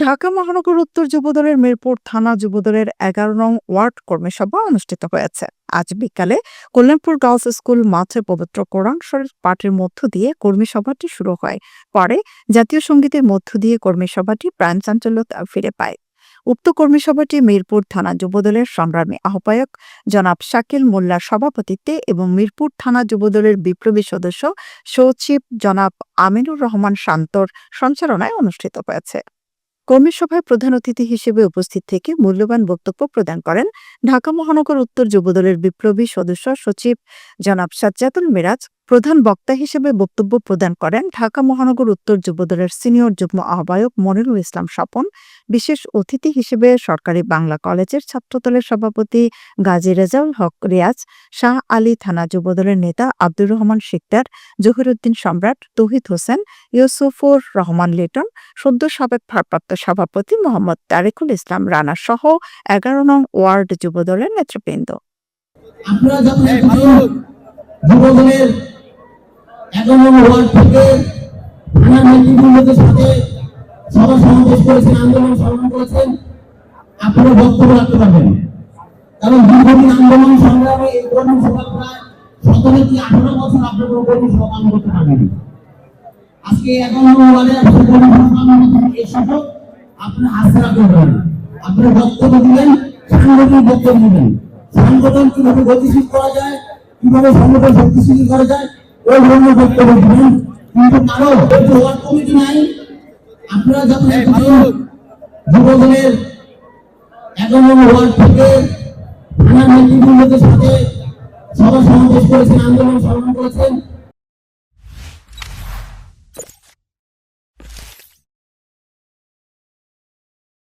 ঢাকা মহানগর উত্তর যুবদলের মিরপুর থানা যুবদলের ১১ নং ওয়ার্ড কর্মী সভা অনুষ্ঠিত হয়েছে। আজ বিকালে কল্যাণপুর গার্লস স্কুল মাঠে পবিত্র কোরআন শরীফ পাঠের মধ্য দিয়ে কর্মী সভাটি শুরু হয়। পরে জাতীয় সঙ্গীতের মধ্য দিয়ে কর্মী সভাটি প্রাণ চাঞ্চল্যতা ফিরে পায়। উক্ত কর্মী সভাটি মিরপুর থানা যুবদলের সংগ্রামী আহ্বায়ক জনাব শাকিল মোল্লার সভাপতিত্বে এবং মিরপুর থানা যুবদলের বিপ্লবী সদস্য সচিব জনাব আমিনুর রহমান শান্তর সঞ্চালনায় অনুষ্ঠিত হয়েছে। কর্মী সভায় প্রধান অতিথি হিসেবে উপস্থিত থেকে মূল্যবান বক্তব্য প্রদান করেন ঢাকা মহানগর উত্তর যুবদলের বিপ্লবী সদস্য সচিব জনাব সাজ্জাদুল মিরাজ। প্রধান বক্তা হিসেবে বক্তব্য প্রদান করেন ঢাকা মহানগর উত্তর যুবদলের সিনিয়র যুগ্ম আহ্বায়ক মনিরুল ইসলাম স্বপন। বিশেষ অতিথি হিসেবে সরকারি বাংলা কলেজের ছাত্রদলের সভাপতি গাজী রেজাউল হক রিয়াজ, শাহ আলী থানা যুবদলের নেতা আব্দুর রহমান শিকদার, জহিরুদ্দিন সম্রাট, তৌহিদ হোসেন, ইউসুফুর রহমান লিটন, সদ্য সাবেক ভারপ্রাপ্ত সভাপতি মোহাম্মদ তারেকুল ইসলাম রানা সহ ১১ নং ওয়ার্ড যুবদলের নেতৃবৃন্দ। আপনারা যখন যুবদলের ১১ নং ওয়ার্ড থেকে থানার নেতৃবৃন্দদের সাথে সভা সমাবেশ করেছেন, আন্দোলন সংগ্রাম করেছেন, আপনারা বক্তব্য রাখতে পারবেন। কারণ দীর্ঘদিন আন্দোলন সংগ্রামে এই কর্মী সভা প্রায় ১৭ থেকে ১৮ বছর আপনার কর্মী সভা পালন করতে পারবেন। আজকে ১১ নং ওয়ার্ডে আপনার কর্মী সভা পালন করতে এই সুযোগ আপনারা হাতছাড়া করবেন। আপনারা বক্তব্য দিবেন, সাংগঠনিক বক্তব্য দিবেন। সংগঠন কিভাবে গতিশীল করা যায়, কিভাবে সংগঠন শক্তিশালী করা যায়, ওই ধরনের বক্তব্য দিবেন। কিন্তু কারো ওয়ার্ড কমিটি নাই। আপনারা যখন যুবদলের ১১ নং ওয়ার্ড থেকে থানার নেতৃবৃন্দদের সাথে সভা সমাবেশ করেছেন, আন্দোলন সংগ্রাম করেছেন,